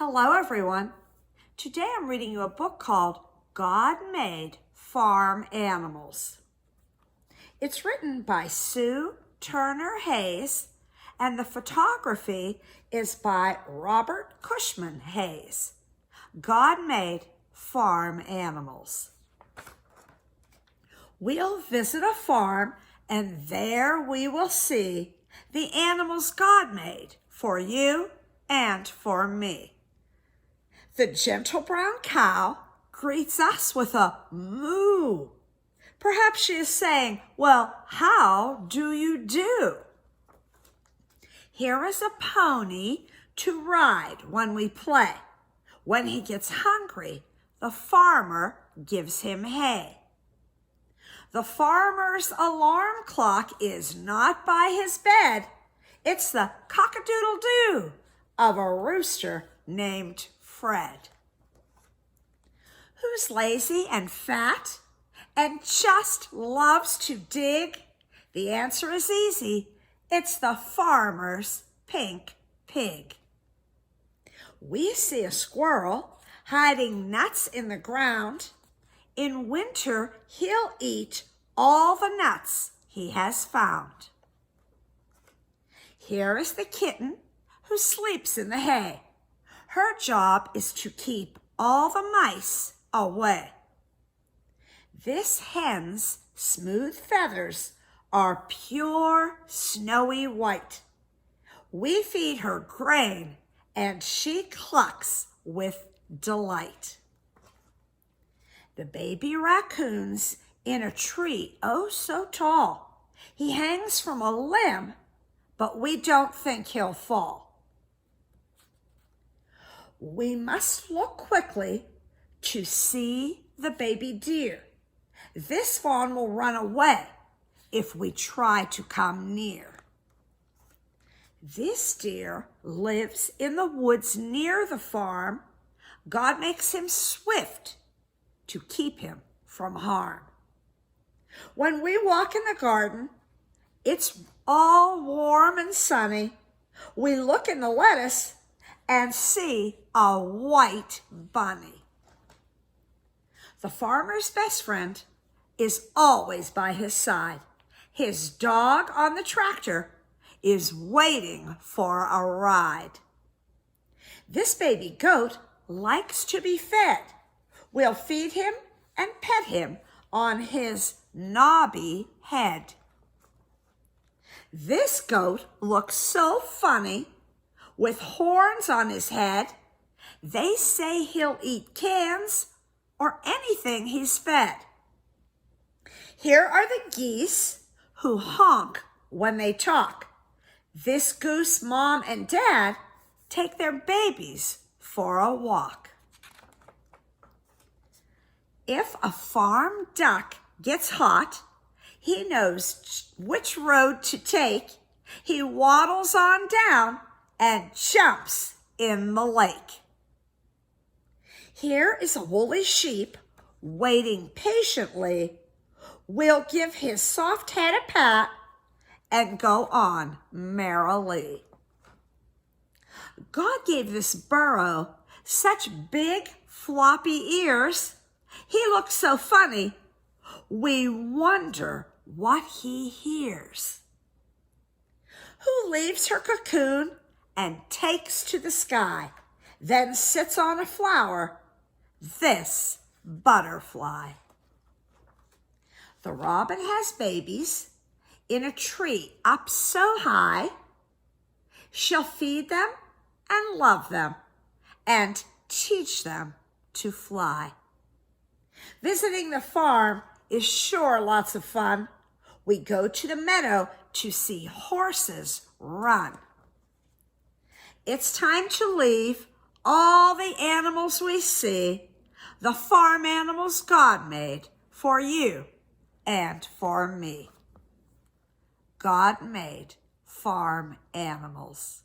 Hello, everyone. Today I'm reading you a book called God Made Farm Animals. It's written by Sue Turner Hayes, and the photography is by Robert Cushman Hayes. God Made Farm Animals. We'll visit a farm, and there we will see the animals God made for you and for me. The gentle brown cow greets us with a moo. Perhaps she is saying, well, how do you do? Here is a pony to ride when we play. When he gets hungry, the farmer gives him hay. The farmer's alarm clock is not by his bed. It's the cock-a-doodle-doo of a rooster named Fred. Who's lazy and fat and just loves to dig? The answer is easy. It's the farmer's pink pig. We see a squirrel hiding nuts in the ground. In winter, he'll eat all the nuts he has found. Here is the kitten who sleeps in the hay. Her job is to keep all the mice away. This hen's smooth feathers are pure snowy white. We feed her grain, and she clucks with delight. The baby raccoon's in a tree, oh so tall. He hangs from a limb, but we don't think he'll fall. We must look quickly to see the baby deer. This fawn will run away if we try to come near. This deer lives in the woods near the farm. God makes him swift to keep him from harm. When we walk in the garden, it's all warm and sunny. We look in the lettuce and see a white bunny. The farmer's best friend is always by his side. His dog on the tractor is waiting for a ride. This baby goat likes to be fed. We'll feed him and pet him on his knobby head. This goat looks so funny with horns on his head. They say he'll eat cans or anything he's fed. Here are the geese who honk when they talk. This goose mom and dad take their babies for a walk. If a farm duck gets hot, he knows which road to take. He waddles on down and jumps in the lake. Here is a woolly sheep waiting patiently. We'll give his soft head a pat and go on merrily. God gave this burro such big floppy ears. He looks so funny, we wonder what he hears. Who leaves her cocoon and takes to the sky, then sits on a flower? This butterfly. The robin has babies in a tree up so high. She'll feed them and love them and teach them to fly. Visiting the farm is sure lots of fun. We go to the meadow to see horses run. It's time to leave all the animals we see, the farm animals God made for you and for me. God made farm animals.